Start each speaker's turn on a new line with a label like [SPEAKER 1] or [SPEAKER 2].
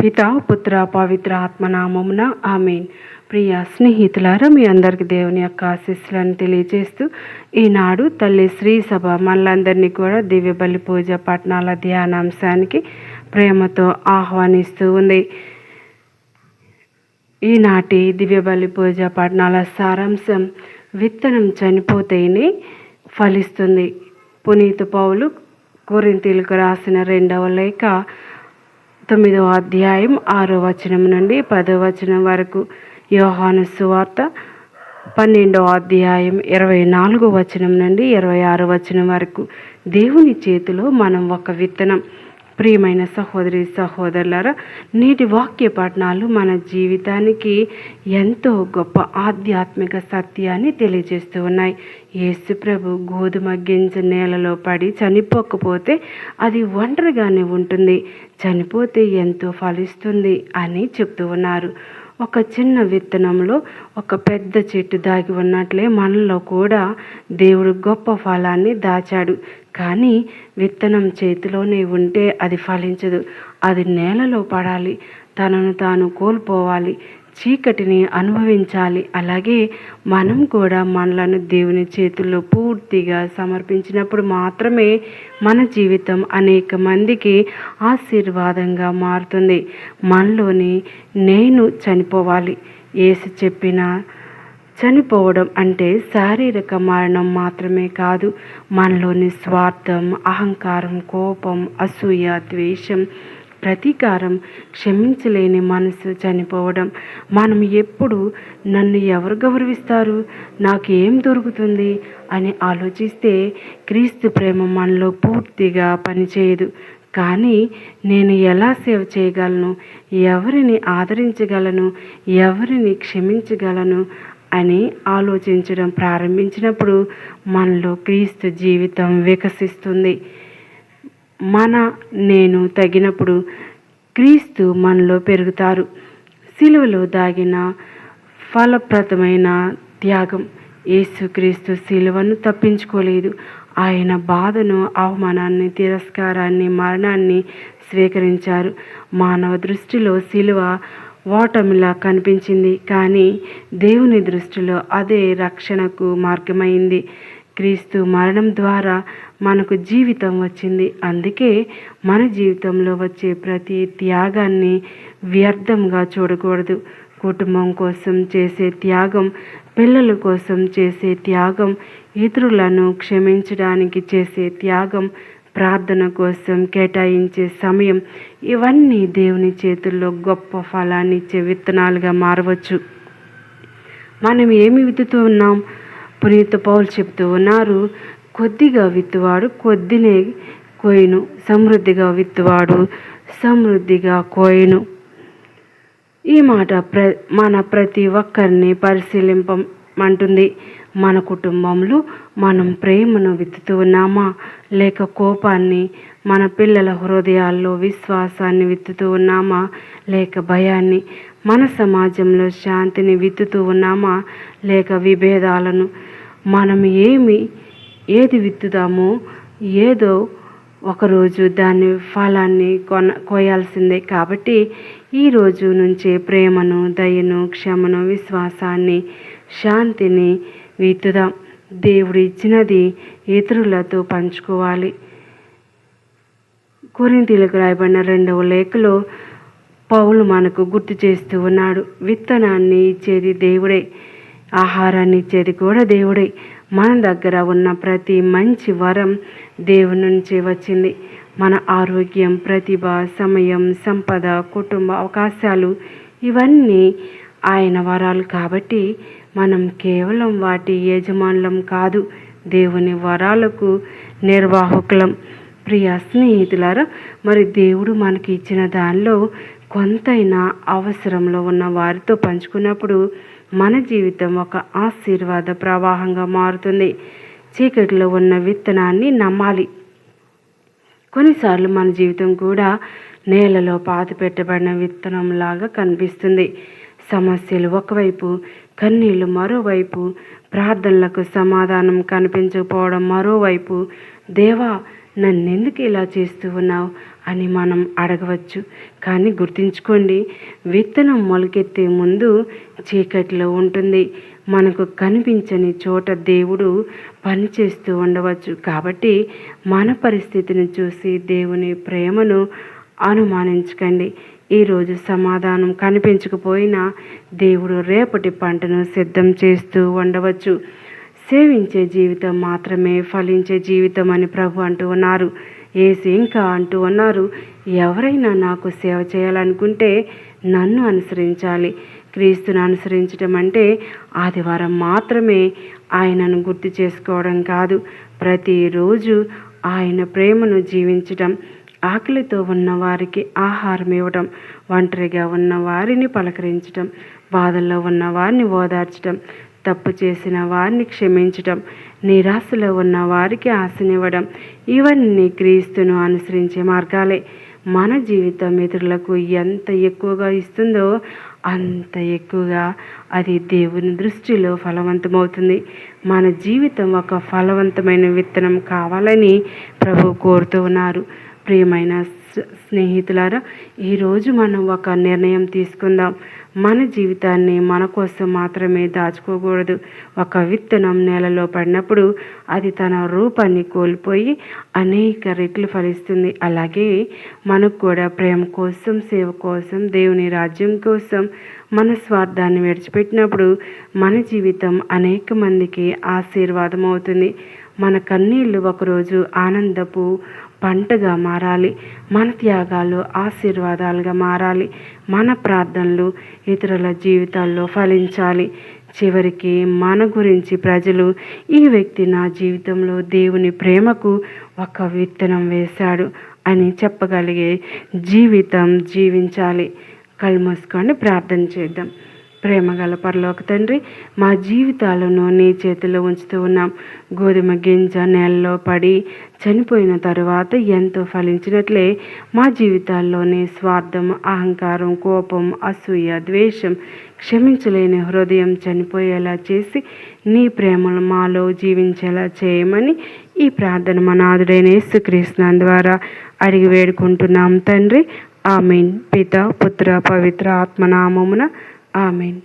[SPEAKER 1] పితా పుత్ర పవిత్ర ఆత్మనామమున ఆమేన్. ప్రియ స్నేహితులారా, మీ అందరికీ దేవుని యొక్క ఆశీస్సులను తెలియజేస్తూ ఈనాడు తల్లి శ్రీ సభ మనలందరినీ కూడా దివ్య బలి పూజ పట్టణాల ధ్యానాంశానికి ప్రేమతో ఆహ్వానిస్తూ ఉంది. ఈనాటి దివ్య బలి పూజ పట్టణాల సారాంశం, విత్తనం చనిపోతేనే ఫలిస్తుంది. పునీత పౌలు కొరింథీయులకు రాసిన 2వ లేఖ 9వ అధ్యాయం 6వ వచనం నుండి 10వ వచనం వరకు, యోహాను సువార్త 12వ అధ్యాయం 24వ వచనం నుండి 26వ వచనం వరకు. దేవుని చేతిలో మనం ఒక విత్తనం. ప్రియమైన సహోదరి సహోదరులారా, నేటి వాక్య పఠనాలు మన జీవితానికి ఎంతో గొప్ప ఆధ్యాత్మిక సత్యాన్ని తెలియజేస్తూ ఉన్నాయి. యేసు ప్రభు గోధుమ గింజ నేలలో పడి చనిపోకపోతే అది ఒంటరిగానే ఉంటుంది, చనిపోతే ఎంతో ఫలిస్తుంది అని చెప్తూ ఉన్నారు. ఒక చిన్న విత్తనంలో ఒక పెద్ద చెట్టు దాగి ఉన్నట్లే మనలో కూడా దేవుడు గొప్ప ఫలాన్ని దాచాడు. కానీ విత్తనం చేతిలోనే ఉంటే అది ఫలించదు. అది నేలలో పడాలి, తనను తాను కోల్పోవాలి, చీకటిని అనుభవించాలి. అలాగే మనం కూడా మనలను దేవుని చేతుల్లో పూర్తిగా సమర్పించినప్పుడు మాత్రమే మన జీవితం అనేక మందికి ఆశీర్వాదంగా మారుతుంది. మనలోని నేను చనిపోవాలి. యేసు చెప్పిన చనిపోవడం అంటే శారీరక మరణం మాత్రమే కాదు, మనలోని స్వార్థం, అహంకారం, కోపం, అసూయ, ద్వేషం, ప్రతీకారం, క్షమించలేని మనసు చనిపోవడం. మనం ఎప్పుడు నన్ను ఎవరు గౌరవిస్తారు, నాకు ఏం దొరుకుతుంది అని ఆలోచిస్తే క్రీస్తు ప్రేమ మనలో పూర్తిగా పనిచేయదు. కానీ నేను ఎలా సేవ చేయగలను, ఎవరిని ఆదరించగలను, ఎవరిని క్షమించగలను అని ఆలోచించడం ప్రారంభించినప్పుడు మనలో క్రీస్తు జీవితం వికసిస్తుంది. నేను తగినప్పుడు క్రీస్తు మనలో పెరుగుతారు. సిలువలో దాగిన ఫలప్రదమైన త్యాగం. యేసుక్రీస్తు సిలువను తప్పించుకోలేదు. ఆయన బాధను, అవమానాన్ని, తిరస్కారాన్ని, మరణాన్ని స్వీకరించారు. మానవ దృష్టిలో సిలువ ఓటమిలా కనిపించింది, కానీ దేవుని దృష్టిలో అదే రక్షణకు మార్గమైంది. క్రీస్తు మరణం ద్వారా మనకు జీవితం వచ్చింది. అందుకే మన జీవితంలో వచ్చే ప్రతి త్యాగాన్ని వ్యర్థంగా చూడకూడదు. కుటుంబం కోసం చేసే త్యాగం, పిల్లల కోసం చేసే త్యాగం, ఇతరులను క్షమించడానికి చేసే త్యాగం, ప్రార్థన కోసం కేటాయించే సమయం, ఇవన్నీ దేవుని చేతుల్లో గొప్ప ఫలాన్ని ఇచ్చే విత్తనాలుగా మారవచ్చు. మనం ఏమి విత్తుతూ ఉన్నాం? పునీత పౌలు చెప్తూ ఉన్నారు, కొద్దిగా విత్తువాడు కొద్దినే కోయును, సమృద్ధిగా విత్తువాడు సమృద్ధిగా కోయును. ఈ మాట మన ప్రతి ఒక్కరిని పరిశీలింపమంటుంది. మన కుటుంబంలో మనం ప్రేమను విత్తుతూ ఉన్నామా, లేక కోపాన్ని? మన పిల్లల హృదయాల్లో విశ్వాసాన్ని విత్తుతూ ఉన్నామా, లేక భయాన్ని? మన సమాజంలో శాంతిని విత్తుతూ ఉన్నామా, లేక విభేదాలను? మనం ఏది విత్తుదామో ఏదో ఒకరోజు దాని ఫలాన్ని కోయాల్సిందే. కాబట్టి ఈరోజు నుంచే ప్రేమను, దయను, క్షమను, విశ్వాసాన్ని, శాంతిని విత్తుదాం. దేవుడు ఇచ్చినది ఇతరులతో పంచుకోవాలి. కొరింథీయులకు రాయబడిన 2వ లేఖలో పౌలు మనకు గుర్తు చేస్తూ ఉన్నాడు, విత్తనాన్ని ఇచ్చేది దేవుడే, ఆహారాన్ని ఇచ్చేది కూడా దేవుడే. మన దగ్గర ఉన్న ప్రతి మంచి వరం దేవుని నుంచే వచ్చింది. మన ఆరోగ్యం, ప్రతిభ, సమయం, సంపద, కుటుంబ అవకాశాలు, ఇవన్నీ ఆయన వరాలు. కాబట్టి మనం కేవలం వాటి యజమానులం కాదు, దేవుని వరాలకు నిర్వాహకులం. ప్రియ స్నేహితులారా, మరి దేవుడు మనకి ఇచ్చిన దానిలో కొంతైనా అవసరంలో ఉన్న వారితో పంచుకున్నప్పుడు మన జీవితం ఒక ఆశీర్వాద ప్రవాహంగా మారుతుంది. చీకటిలో ఉన్న విత్తనాన్ని నమ్మాలి. కొన్నిసార్లు మన జీవితం కూడా నేలలో పాతిపెట్టబడిన విత్తనంలాగా కనిపిస్తుంది. సమస్యలు ఒకవైపు, కన్నీళ్ళు మరోవైపు, ప్రార్థనలకు సమాధానం కనిపించకపోవడం మరోవైపు. దేవా, నన్నెందుకు ఇలా చేస్తూ ఉన్నావు అని మనం అడగవచ్చు. కానీ గుర్తుంచుకోండి, విత్తనం మొలకెత్తే ముందు చీకటిలో ఉంటుంది. మనకు కనిపించని చోట దేవుడు పనిచేస్తూ ఉండవచ్చు. కాబట్టి మన పరిస్థితిని చూసి దేవుని ప్రేమను అనుమానించకండి. ఈరోజు సమాధానం కనిపించకపోయినా దేవుడు రేపటి పంటను సిద్ధం చేస్తూ ఉండవచ్చు. సేవించే జీవితం మాత్రమే ఫలించే జీవితం అని ప్రభు అంటూ ఉన్నారు. యేసు ఇంకా అంటూ ఉన్నారు, ఎవరైనా నాకు సేవ చేయాలనుకుంటే నన్ను అనుసరించాలి. క్రీస్తును అనుసరించడం అంటే ఆదివారం మాత్రమే ఆయనను గుర్తు చేసుకోవడం కాదు, ప్రతిరోజు ఆయన ప్రేమను జీవించడం, ఆకలితో ఉన్న వారికి ఆహారం ఇవ్వడం, ఒంటరిగా ఉన్న వారిని పలకరించడం, బాధల్లో ఉన్న వారిని ఓదార్చడం, తప్పు చేసిన వారిని క్షమించడం, నిరాశలో ఉన్న వారికి ఆశనివ్వడం, ఇవన్నీ క్రీస్తును అనుసరించే మార్గాలే. మన జీవితం ఇతరులకు ఎంత ఎక్కువగా ఇస్తుందో అంత ఎక్కువగా అది దేవుని దృష్టిలో ఫలవంతమవుతుంది. మన జీవితం ఒక ఫలవంతమైన విత్తనం కావాలని ప్రభు కోరుతూ ఉన్నారు. ప్రియమైన స్నేహితులారా, ఈరోజు మనం ఒక నిర్ణయం తీసుకుందాం. మన జీవితాన్ని మన కోసం మాత్రమే దాచుకోకూడదు. ఒక విత్తనం నేలలో పడినప్పుడు అది తన రూపాన్ని కోల్పోయి అనేక రెట్లు ఫలిస్తుంది. అలాగే మనకు కూడా ప్రేమ కోసం, సేవ కోసం, దేవుని రాజ్యం కోసం మన స్వార్థాన్ని విడిచిపెట్టినప్పుడు మన జీవితం అనేక మందికి ఆశీర్వాదం అవుతుంది. మన కన్నీళ్ళు ఒకరోజు ఆనందపు పంటగా మారాలి. మన త్యాగాలు ఆశీర్వాదాలుగా మారాలి. మన ప్రార్థనలు ఇతరుల జీవితాల్లో ఫలించాలి. చివరికి మన గురించి ప్రజలు, ఈ వ్యక్తి నా జీవితంలో దేవుని ప్రేమకు ఒక విత్తనం వేశాడు అని చెప్పగలిగే జీవితం జీవించాలి. కళ్ళు మూసుకొని ప్రార్థన చేద్దాం. ప్రేమగల పరలోక తండ్రి, మా జీవితాలను నీ చేతిలో ఉంచుతూ ఉన్నాం. గోధుమ గింజ నేలలో పడి చనిపోయిన తరువాత ఎంతో ఫలించినట్లే మా జీవితాల్లోని స్వార్థం, అహంకారం, కోపం, అసూయ, ద్వేషం, క్షమించలేని హృదయం చనిపోయేలా చేసి నీ ప్రేమను మాలో జీవించేలా చేయమని ఈ ప్రార్థన మా నాథుడైన యేసుక్రీస్తు ద్వారా అడిగి వేడుకుంటున్నాం తండ్రి. ఆమేన్. పిత, పుత్ర, పవిత్ర ఆత్మనామమున ఆమేన్.